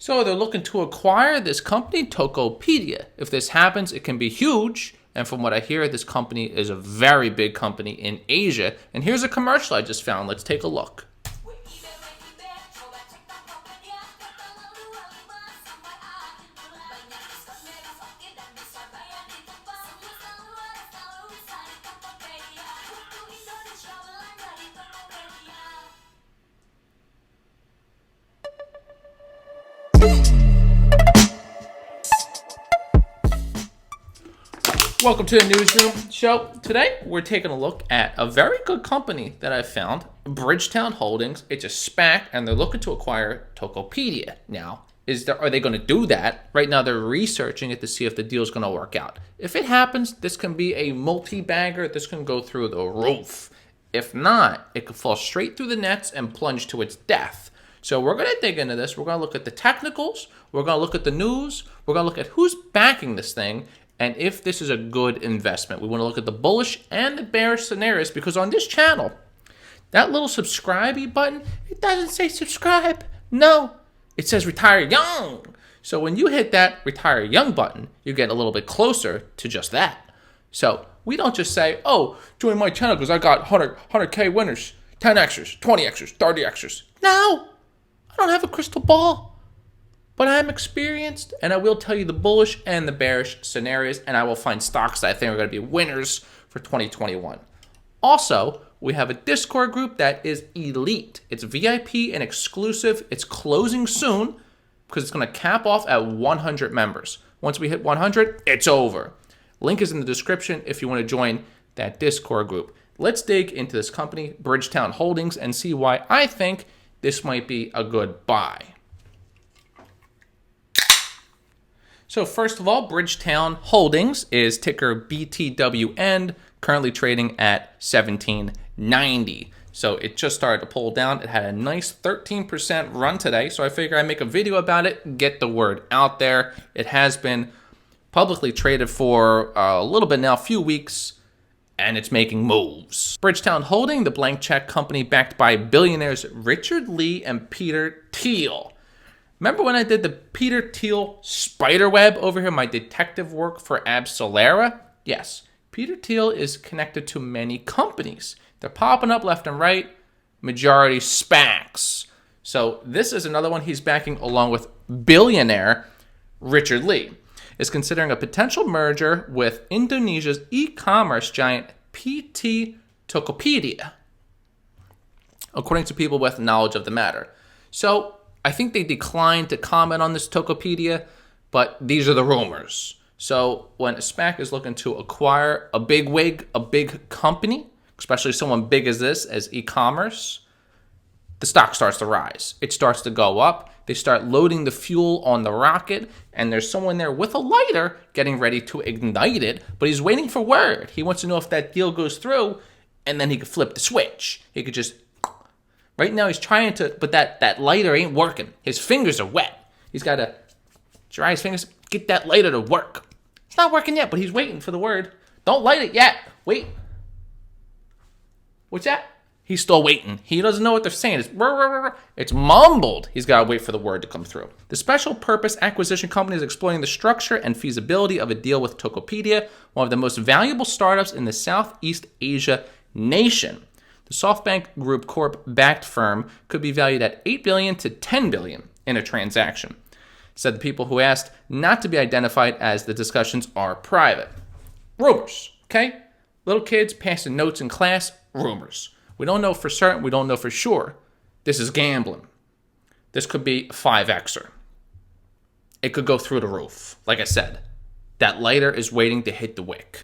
So they're looking to acquire this company, Tokopedia. If this happens, it can be huge. And from what I hear, this company is a very big company in Asia. And here's a commercial I just found. Let's take a look. Welcome to the Newsroom Show. Today, we're taking a look at a very good company that I found, Bridgetown Holdings. It's a SPAC, and they're looking to acquire Tokopedia. Now, are they going to do that? Right now, they're researching it to see if the deal's going to work out. If it happens, this can be a multi-bagger. This can go through the roof. If not, it could fall straight through the nets and plunge to its death. So we're going to dig into this. We're going to look at the technicals. We're going to look at the news. We're going to look at who's backing this thing, and if this is a good investment. We want to look at the bullish and the bearish scenarios, because on this channel, that little subscribe button, it doesn't say subscribe. No, it says retire young. So when you hit that retire young button, you get a little bit closer to just that. So we don't just say, oh, join my channel because I got 100K winners, 10Xers, 20Xers, 30Xers. No, I don't have a crystal ball. But I'm experienced, and I will tell you the bullish and the bearish scenarios, and I will find stocks that I think are going to be winners for 2021. Also, we have a Discord group that is elite. It's VIP and exclusive. It's closing soon because it's going to cap off at 100 members. Once we hit 100, it's over. Link is in the description if you want to join that Discord group. Let's dig into this company, Bridgetown Holdings, and see why I think this might be a good buy. So first of all, Bridgetown Holdings is ticker BTWN, currently trading at 1790. So it just started to pull down. It had a nice 13% run today. So I figure I'd make a video about it, get the word out there. It has been publicly traded for a little bit now, a few weeks, and it's making moves. Bridgetown Holding, the blank check company backed by billionaires Richard Lee and Peter Thiel. Remember when I did the Peter Thiel spiderweb over here, my detective work for Absolera? Yes, Peter Thiel is connected to many companies. They're popping up left and right, majority SPACs. So this is another one he's backing along with billionaire Richard Lee. Is considering a potential merger with Indonesia's e-commerce giant PT Tokopedia, according to people with knowledge of the matter. So I think they declined to comment on this Tokopedia, but these are the rumors. So when a SPAC is looking to acquire a big wig, a big company, especially someone big as this, as e-commerce, the stock starts to rise. It starts to go up. They start loading the fuel on the rocket, and there's someone there with a lighter getting ready to ignite it, but he's waiting for word. He wants to know if that deal goes through, and then he could flip the switch. He could just... Right now he's trying to, but that lighter ain't working. His fingers are wet. He's got to dry his fingers, get that lighter to work. It's not working yet, but he's waiting for the word. Don't light it yet. Wait. What's that? He's still waiting. He doesn't know what they're saying. It's mumbled. He's got to wait for the word to come through. The special purpose acquisition company is exploring the structure and feasibility of a deal with Tokopedia, one of the most valuable startups in the Southeast Asia nation. The SoftBank Group Corp-backed firm could be valued at $8 billion to $10 billion in a transaction, said the people who asked not to be identified as the discussions are private. Rumors, okay? Little kids passing notes in class, rumors. We don't know for certain, we don't know for sure. This is gambling. This could be a 5Xer. It could go through the roof. Like I said, that lighter is waiting to hit the wick.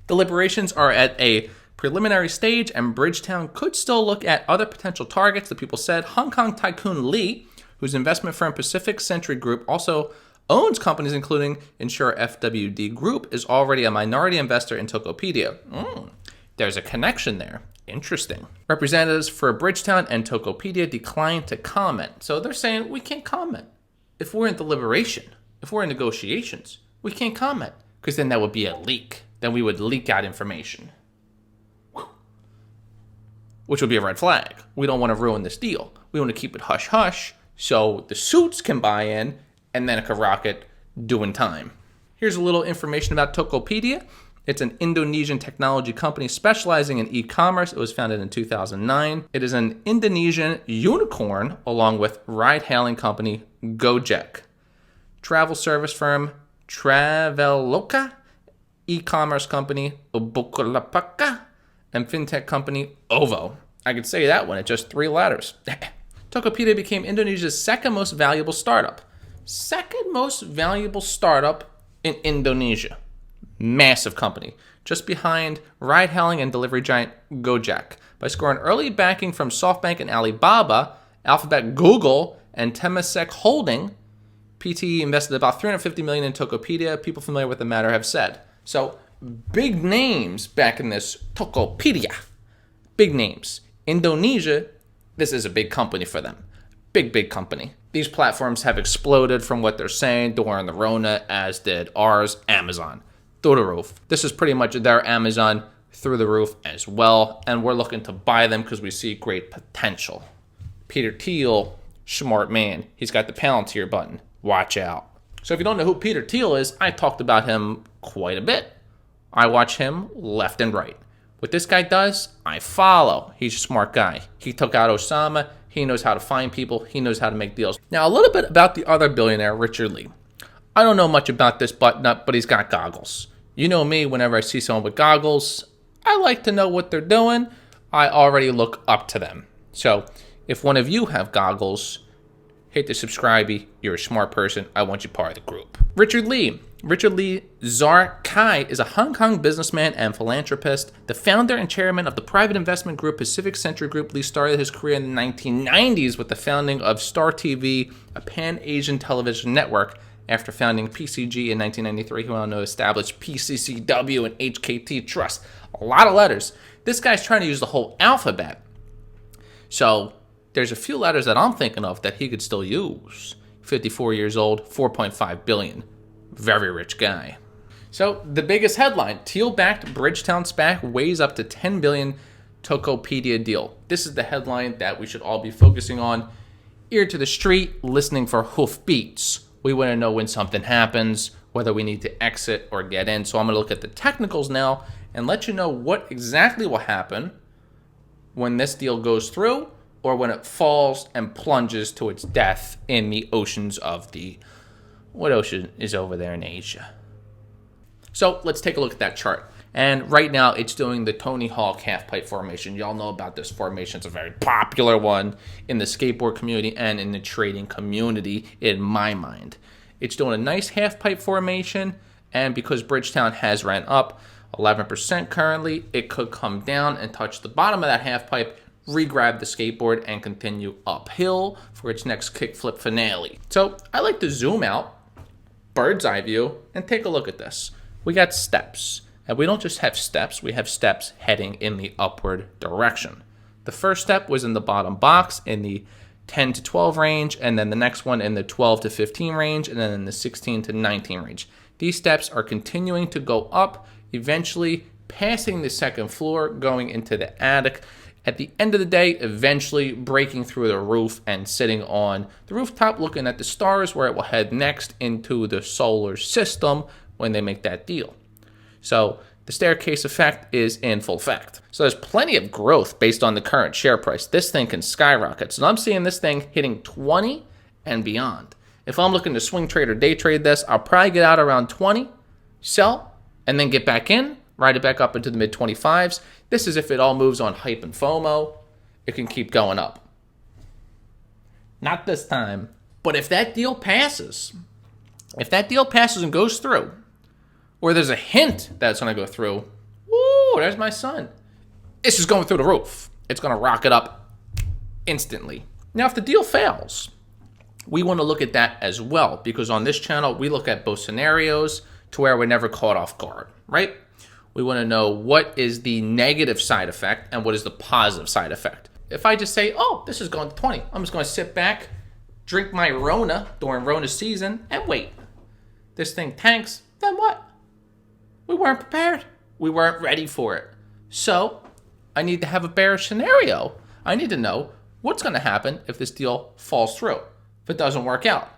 Deliberations are at a preliminary stage, and Bridgetown could still look at other potential targets. The people said Hong Kong tycoon Lee, whose investment firm Pacific Century Group also owns companies including insurer FWD Group, is already a minority investor in Tokopedia. There's a connection there. Interesting. Representatives for Bridgetown and Tokopedia declined to comment. So they're saying we can't comment. If we're in deliberation, if we're in negotiations, we can't comment, because then that would be a leak. Then we would leak out information. which would be a red flag. We don't want to ruin this deal. We want to keep it hush-hush so the suits can buy in and then it could rocket doing time. Here's a little information about Tokopedia. It's an Indonesian technology company specializing in e-commerce. It was founded in 2009. It is an Indonesian unicorn along with ride-hailing company Gojek, travel service firm Traveloka, e-commerce company Bukalapak, and fintech company OVO. I could say that one at just 3 letters. Tokopedia became Indonesia's second most valuable startup. Second most valuable startup in Indonesia. Massive company, just behind ride-hailing and delivery giant Gojek. By scoring early backing from SoftBank and Alibaba, Alphabet, Google, and Temasek Holding, PTE invested about $350 million in Tokopedia. People familiar with the matter have said. So, big names back in this Tokopedia. Big names. Indonesia, this is a big company for them. Big company. These platforms have exploded from what they're saying during the Rona, as did ours, Amazon. Through the roof. This is pretty much their Amazon through the roof as well, and we're looking to buy them because we see great potential. Peter Thiel, smart man. He's got the Palantir button. Watch out. So if you don't know who Peter Thiel is, I talked about him quite a bit. I watch him left and right. What this guy does, I follow. He's a smart guy. He took out Osama. He knows how to find people. He knows how to make deals. Now, a little bit about the other billionaire, Richard Lee. I don't know much about this button-up, but he's got goggles. You know me, whenever I see someone with goggles, I like to know what they're doing. I already look up to them. So if one of you have goggles, hit the subscribe. You're a smart person. I want you part of the group. Richard Lee Zar Kai is a Hong Kong businessman and philanthropist. The founder and chairman of the private investment group Pacific Century Group. Lee started his career in the 1990s with the founding of Star TV, a pan-Asian television network. After founding PCG in 1993, he went on to establish PCCW and HKT Trust. A lot of letters. This guy's trying to use the whole alphabet. So there's a few letters that I'm thinking of that he could still use. 54 years old, 4.5 billion. Very rich guy. So the biggest headline, Thiel-backed Bridgetown SPAC weighs up to 10 billion Tokopedia deal. This is the headline that we should all be focusing on. Ear to the street, listening for hoofbeats. We want to know when something happens, whether we need to exit or get in. So I'm going to look at the technicals now and let you know what exactly will happen when this deal goes through or when it falls and plunges to its death in the oceans of the... What ocean is over there in Asia? So let's take a look at that chart. And right now it's doing the Tony Hawk half-pipe formation. Y'all know about this formation. It's a very popular one in the skateboard community and in the trading community, in my mind. It's doing a nice half-pipe formation, and because Bridgetown has ran up 11% currently, it could come down and touch the bottom of that half-pipe, re-grab the skateboard, and continue uphill for its next kickflip finale. So I like to zoom out, bird's eye view, and take a look at this. We got steps. And we don't just have steps, we have steps heading in the upward direction. The first step was in the bottom box in the 10 to 12 range, and then the next one in the 12 to 15 range, and then in the 16 to 19 range. These steps are continuing to go up, eventually passing the second floor, going into the attic. At the end of the day, eventually breaking through the roof and sitting on the rooftop, looking at the stars, where it will head next into the solar system when they make that deal. So the staircase effect is in full effect. So there's plenty of growth based on the current share price. This thing can skyrocket. So I'm seeing this thing hitting 20 and beyond. If I'm looking to swing trade or day trade this, I'll probably get out around 20, sell, and then get back in, ride it back up into the mid 25s. This is if it all moves on hype and FOMO. It can keep going up. Not this time. But if that deal passes and goes through, or there's a hint that it's going to go through, woo, there's my son. This is going through the roof. It's going to rocket up instantly. Now, if the deal fails, we want to look at that as well, because on this channel, we look at both scenarios to where we're never caught off guard, right? We want to know what is the negative side effect and what is the positive side effect. If I just say, oh, this is going to 20, I'm just going to sit back, drink my Rona during Rona season, and wait. This thing tanks, then what? We weren't prepared. We weren't ready for it. So I need to have a bearish scenario. I need to know what's going to happen if this deal falls through, if it doesn't work out.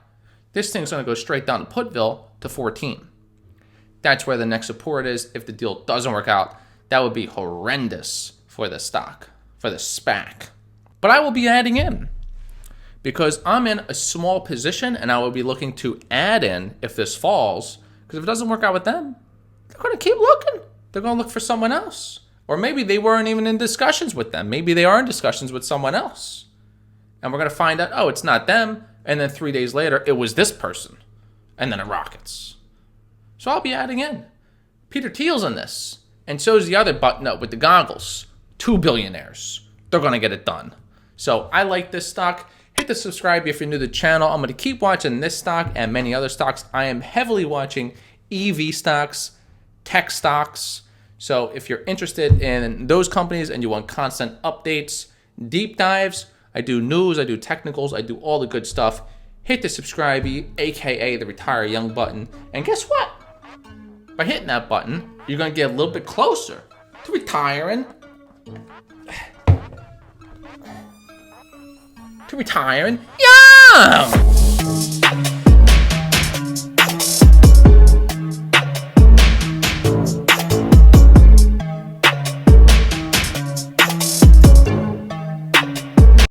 This thing's going to go straight down to Putville to 14. That's where the next support is. If the deal doesn't work out, that would be horrendous for the stock, for the SPAC. But I will be adding in because I'm in a small position and I will be looking to add in if this falls. Because if it doesn't work out with them, they're going to keep looking. They're going to look for someone else. Or maybe they weren't even in discussions with them. Maybe they are in discussions with someone else. And we're going to find out, oh, it's not them. And then 3 days later, it was this person. And then it rockets. So I'll be adding in. Peter Thiel's in this. And so is the other button up with the goggles. 2 billionaires. They're going to get it done. So I like this stock. Hit the subscribe if you're new to the channel. I'm going to keep watching this stock and many other stocks. I am heavily watching EV stocks, tech stocks. So if you're interested in those companies and you want constant updates, deep dives, I do news, I do technicals, I do all the good stuff. Hit the subscribe, aka the retire young button. And guess what? By hitting that button, you're going to get a little bit closer to retiring. Young!